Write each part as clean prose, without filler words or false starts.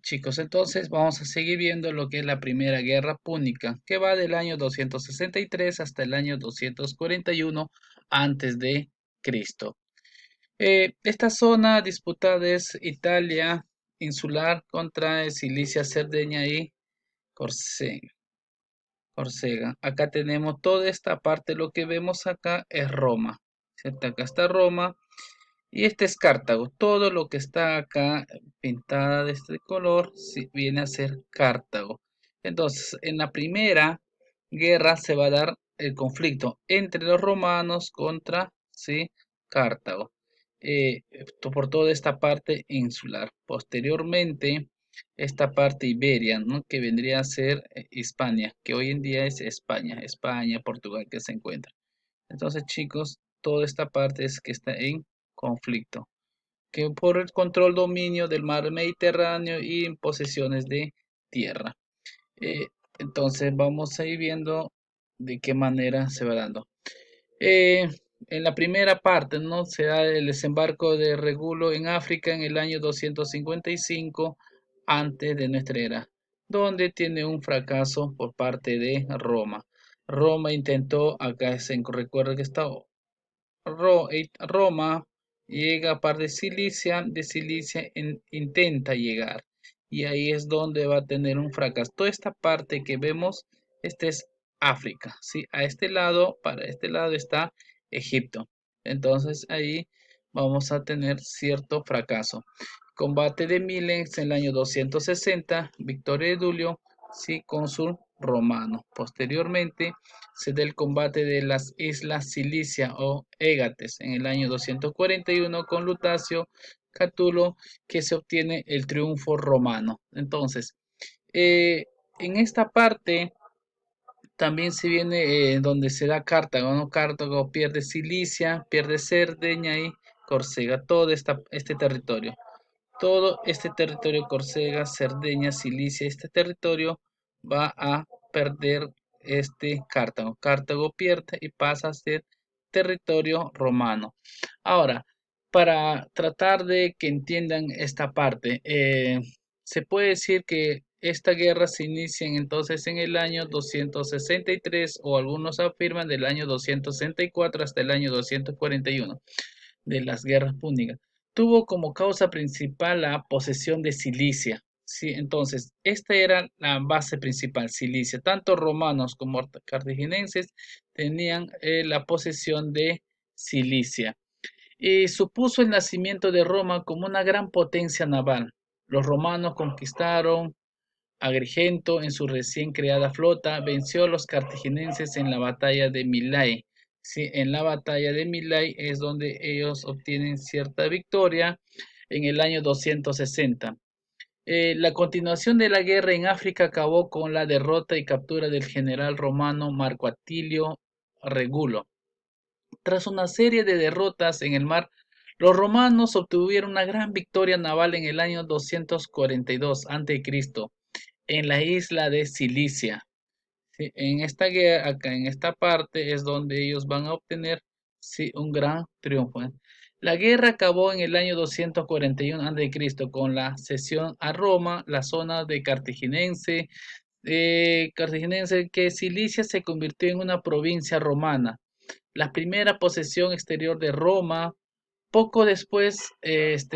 Chicos, entonces vamos a seguir viendo lo que es la Primera Guerra Púnica, que va del año 263 hasta el año 241 antes de Cristo. Esta zona disputada es Italia insular contra Cilicia, Cerdeña y Córcega. Acá tenemos toda esta parte, lo que vemos acá es Roma, ¿cierto? Acá está Roma y este es Cartago. Todo lo que está acá pintada de este color viene a ser Cartago. Entonces, en la primera guerra se va a dar el conflicto entre los romanos contra, ¿sí?, Cartago, por toda esta parte insular. Posteriormente, esta parte Iberia, ¿no?, que vendría a ser Hispania, que hoy en día es España, Portugal, que se encuentra. Entonces, chicos, toda esta parte es que está en conflicto, que por el control dominio del mar Mediterráneo y en posesiones de tierra. Eh, entonces, vamos a ir viendo de qué manera se va dando. Eh, en la primera parte, ¿no?, se da el desembarco de Regulo en África en el año 255 antes de nuestra era, donde tiene un fracaso por parte de Roma. Roma intentó, acá se recuerda que está Roma llega a par de Cilicia intenta llegar y ahí es donde va a tener un fracaso. Toda esta parte que vemos, este es África, ¿sí? A este lado, para este lado está Egipto. Entonces ahí vamos a tener cierto fracaso. Combate de Miles en el año 260, victoria de Dulio, sí, cónsul romano. Posteriormente se da el combate de las islas Cilicia o Égates en el año 241 con Lutacio Catulo, que se obtiene el triunfo romano. Entonces, eh, en esta parte también se viene donde se da Cartago, ¿no? Cartago pierde Cilicia, pierde Cerdeña y Córcega, todo este territorio. Todo este territorio, Córcega, Cerdeña, Cilicia, este territorio va a perder este Cartago. Cartago pierde y pasa a ser territorio romano. Ahora, para tratar de que entiendan esta parte, se puede decir que esta guerra se inicia entonces en el año 263 o algunos afirman del año 264 hasta el año 241 de las guerras púnicas. Tuvo como causa principal la posesión de Cilicia. Sí, entonces, esta era la base principal, Cilicia. Tanto romanos como cartaginenses tenían la posesión de Cilicia. Y supuso el nacimiento de Roma como una gran potencia naval. Los romanos conquistaron Agrigento en su recién creada flota, venció a los cartaginenses en la batalla de Milay. Sí, en la batalla de Milay es donde ellos obtienen cierta victoria en el año 260. La continuación de la guerra en África acabó con la derrota y captura del general romano Marco Atilio Regulo. Tras una serie de derrotas en el mar, los romanos obtuvieron una gran victoria naval en el año 242 a.C. en la isla de Cilicia. Sí, en esta guerra, acá en esta parte es donde ellos van a obtener, sí, un gran triunfo. La guerra acabó en el año 241 a.C. con la cesión a Roma, la zona de Cartaginense, que Cilicia se convirtió en una provincia romana. La primera posesión exterior de Roma. Poco después,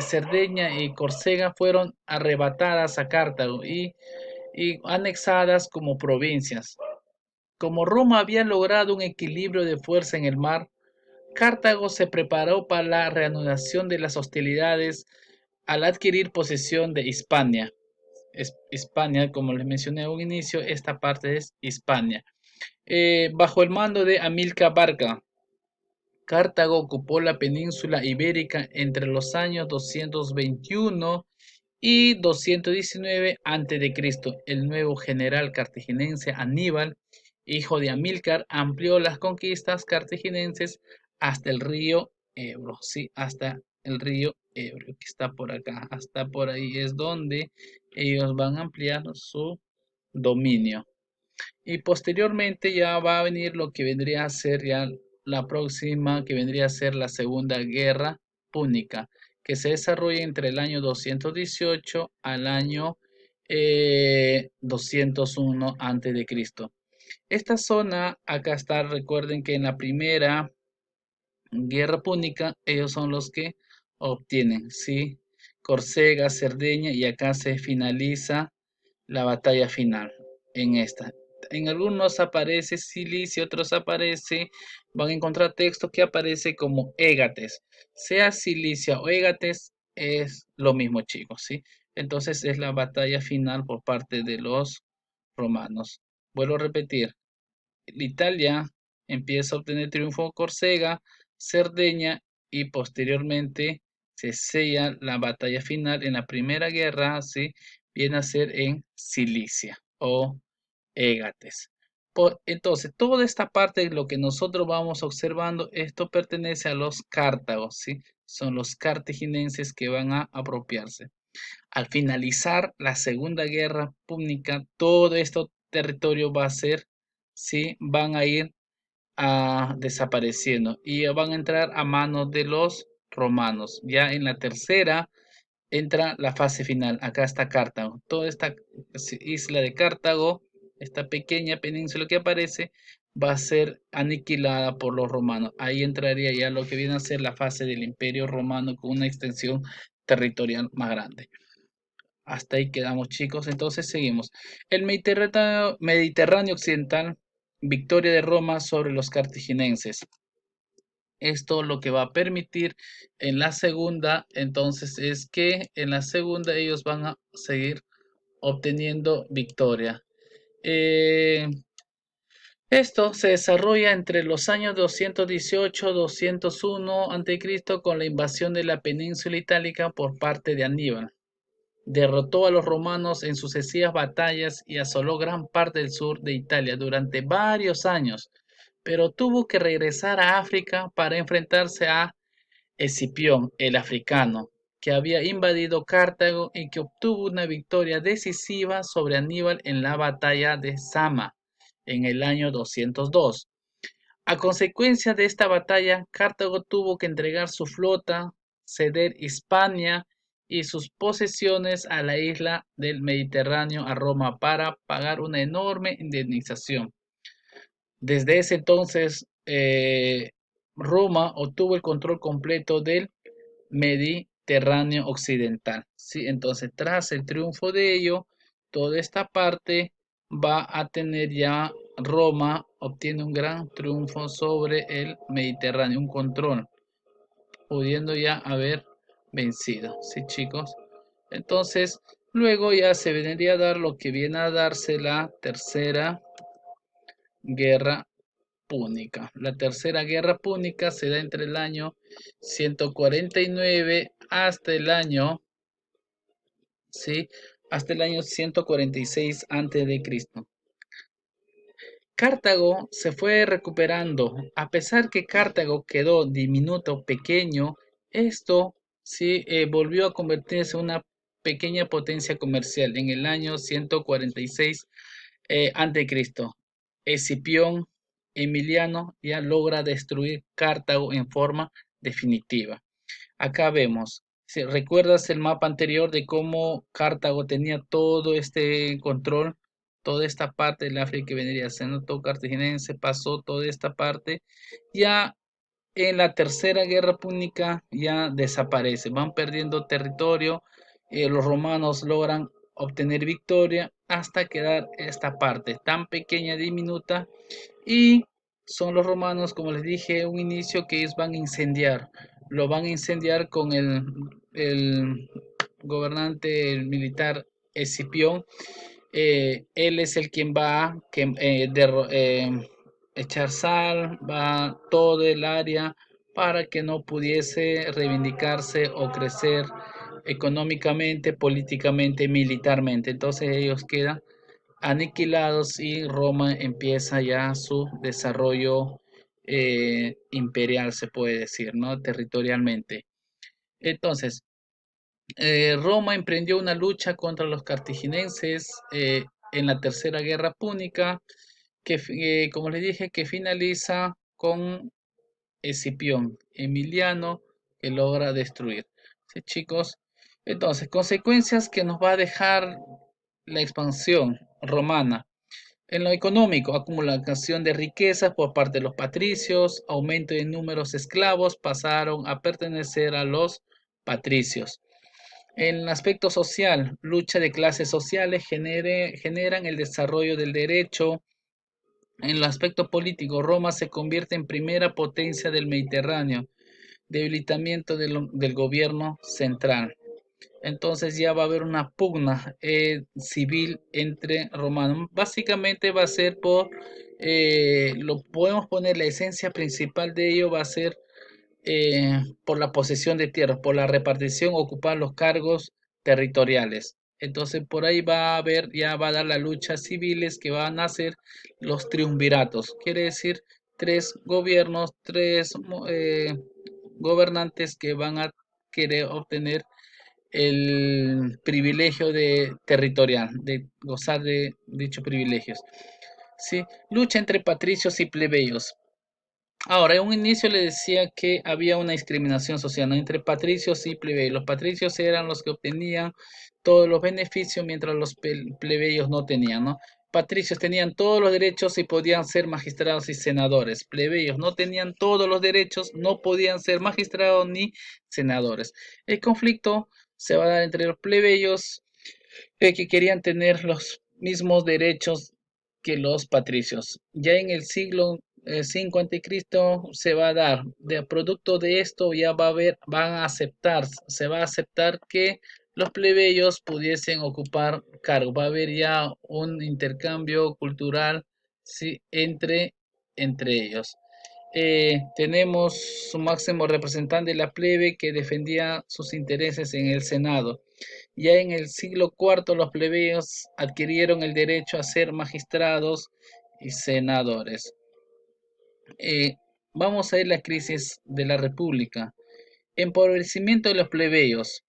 Cerdeña y Córcega fueron arrebatadas a Cartago y anexadas como provincias. Como Roma había logrado un equilibrio de fuerza en el mar, Cartago se preparó para la reanudación de las hostilidades al adquirir posesión de Hispania. Hispania, como les mencioné a un inicio, esta parte es Hispania. Bajo el mando de Amílcar Barca, Cartago ocupó la península ibérica entre los años 221 y 219 a.C. El nuevo general cartaginense Aníbal, hijo de Amílcar, amplió las conquistas cartaginenses hasta el río Ebro, sí, hasta el río Ebro, que está por acá, hasta por ahí es donde ellos van a ampliar su dominio. Y posteriormente ya va a venir lo que vendría a ser ya la próxima, que vendría a ser la Segunda Guerra Púnica, que se desarrolla entre el año 218 al año 201 antes de Cristo. Esta zona, acá está, recuerden que en la primera guerra púnica, ellos son los que obtienen, ¿sí? Córcega, Cerdeña, y acá se finaliza la batalla final en esta. En algunos aparece Cilicia, otros aparece, van a encontrar texto que aparece como Égates. Sea Cilicia o Égates, es lo mismo, chicos, ¿sí? Entonces es la batalla final por parte de los romanos. Vuelvo a repetir, Italia empieza a obtener triunfo Córcega, Cerdeña y posteriormente se sella la batalla final en la Primera Guerra, ¿sí? Viene a ser en Cilicia o Égates. Entonces, toda esta parte de lo que nosotros vamos observando, esto pertenece a los cártagos, ¿sí? Son los cartagineses que van a apropiarse. Al finalizar la Segunda Guerra Púnica, todo este territorio va a ser, ¿sí? Van a ir desapareciendo y van a entrar a manos de los romanos. Ya en la tercera entra la fase final. Acá está Cartago. Toda esta isla de Cartago, esta pequeña península que aparece, va a ser aniquilada por los romanos. Ahí entraría ya lo que viene a ser la fase del Imperio Romano con una extensión territorial más grande. Hasta ahí quedamos, chicos. Entonces seguimos. El Mediterráneo occidental, victoria de Roma sobre los cartagineses. Esto lo que va a permitir en la segunda, entonces, es que en la segunda ellos van a seguir obteniendo victoria. Eh, Esto se desarrolla entre los años 218-201 a.C. con la invasión de la península itálica por parte de Aníbal. Derrotó a los romanos en sucesivas batallas y asoló gran parte del sur de Italia durante varios años, pero tuvo que regresar a África para enfrentarse a Escipión, el africano, que había invadido Cartago y que obtuvo una victoria decisiva sobre Aníbal en la batalla de Zama en el año 202. A consecuencia de esta batalla, Cartago tuvo que entregar su flota, ceder Hispania y sus posesiones a la isla del Mediterráneo a Roma para pagar una enorme indemnización. Desde ese entonces, Roma obtuvo el control completo del Mediterráneo occidental. ¿Sí? Entonces, tras el triunfo de ello, toda esta parte va a tener ya Roma, obtiene un gran triunfo sobre el Mediterráneo, un control, pudiendo ya haber vencido. ¿Sí, chicos? Entonces, luego ya se vendría a dar lo que viene a darse la tercera guerra púnica. La tercera guerra púnica se da entre el año 149 hasta el año, ¿sí? Hasta el año 146 antes de Cristo. Cartago se fue recuperando, a pesar que Cartago quedó diminuto, pequeño, esto sí volvió a convertirse en una pequeña potencia comercial en el año 146 ante Cristo. Escipión Emiliano ya logra destruir Cartago en forma definitiva. Acá vemos, si recuerdas el mapa anterior de cómo Cartago tenía todo este control, toda esta parte del África que vendría siendo todo cartaginense, pasó toda esta parte, ya en la tercera guerra púnica ya desaparece, van perdiendo territorio, los romanos logran obtener victoria hasta quedar esta parte tan pequeña, diminuta, y son los romanos, como les dije, un inicio que ellos van a incendiar, lo van a incendiar con el gobernante el militar Escipión. Él es el quien va a echar sal, va todo el área para que no pudiese reivindicarse o crecer económicamente, políticamente, militarmente. Entonces ellos quedan aniquilados y Roma empieza ya su desarrollo imperial, se puede decir, ¿no? Territorialmente. Entonces, Roma emprendió una lucha contra los cartagineses en la Tercera Guerra Púnica, que, como les dije, que finaliza con Escipión Emiliano, que logra destruir. ¿Sí, chicos? Entonces, consecuencias que nos va a dejar la expansión romana. En lo económico, acumulación de riquezas por parte de los patricios, aumento de números de esclavos, pasaron a pertenecer a los patricios. En el aspecto social, lucha de clases sociales generan el desarrollo del derecho. En el aspecto político, Roma se convierte en primera potencia del Mediterráneo, debilitamiento del gobierno central. Entonces ya va a haber una pugna civil entre romanos. Básicamente va a ser lo podemos poner, la esencia principal de ello va a ser por la posesión de tierras, por la repartición, ocupar los cargos territoriales. Entonces por ahí va a haber, ya va a dar la lucha civiles que van a ser los triunviratos. Quiere decir tres gobiernos, gobernantes que van a querer obtener el privilegio de territorial, de gozar de dichos privilegios. ¿Sí? Lucha entre patricios y plebeyos. Ahora, en un inicio le decía que había una discriminación social, ¿no?, entre patricios y plebeyos. Los patricios eran los que obtenían todos los beneficios, mientras los plebeyos no tenían, ¿no? Patricios tenían todos los derechos y podían ser magistrados y senadores. Plebeyos no tenían todos los derechos, no podían ser magistrados ni senadores. El conflicto se va a dar entre los plebeyos que querían tener los mismos derechos que los patricios. Ya en el siglo 5 antecristo se va a dar, de producto de esto ya va a haber, van a aceptar, se va a aceptar que los plebeyos pudiesen ocupar cargos, va a haber ya un intercambio cultural, ¿sí?, entre ellos. Tenemos su máximo representante, la plebe, que defendía sus intereses en el Senado. Ya en el siglo IV los plebeyos adquirieron el derecho a ser magistrados y senadores. Vamos a ver la crisis de la República. Empobrecimiento de los plebeyos.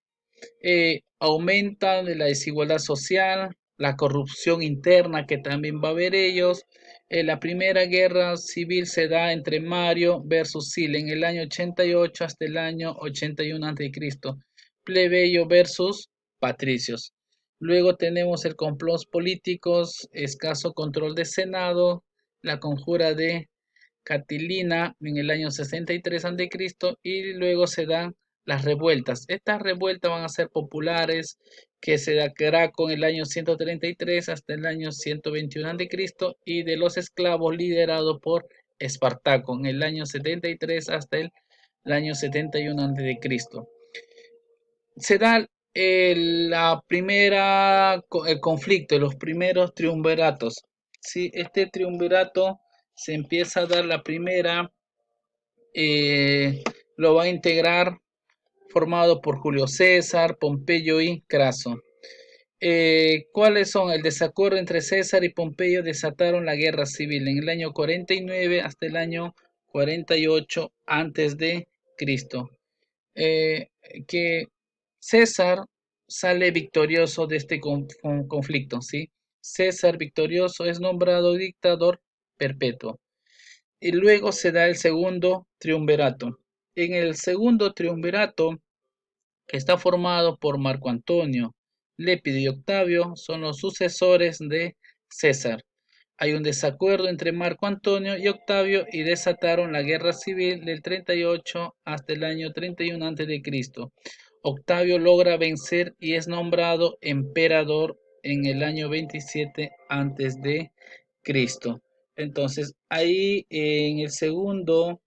Aumenta de la desigualdad social, la corrupción interna que también va a haber ellos. La primera guerra civil se da entre Mario versus Sila en el año 88 hasta el año 81 a.C. Plebeyo versus patricios. Luego tenemos el complot políticos, escaso control del Senado, la conjura de Catilina en el año 63 a.C. y luego se dan las revueltas. Estas revueltas van a ser populares, que se dará con el año 133 hasta el año 121 a.C. y de los esclavos liderado por Espartaco en el año 73 hasta el año 71 a.C. Se da el conflicto, los primeros triunviratos. ¿Sí? Este triunvirato se empieza a dar la primera, lo va a integrar formado por Julio César, Pompeyo y Craso. ¿Cuáles son? El desacuerdo entre César y Pompeyo desataron la guerra civil en el año 49 hasta el año 48 antes de Cristo. Que César sale victorioso de este conflicto, ¿sí? César victorioso es nombrado dictador perpetuo. Y luego se da el segundo triunvirato. En el segundo triunvirato, que está formado por Marco Antonio, Lépido y Octavio, son los sucesores de César. Hay un desacuerdo entre Marco Antonio y Octavio y desataron la guerra civil del 38 hasta el año 31 a.C. Octavio logra vencer y es nombrado emperador en el año 27 a.C. Entonces, ahí en el segundo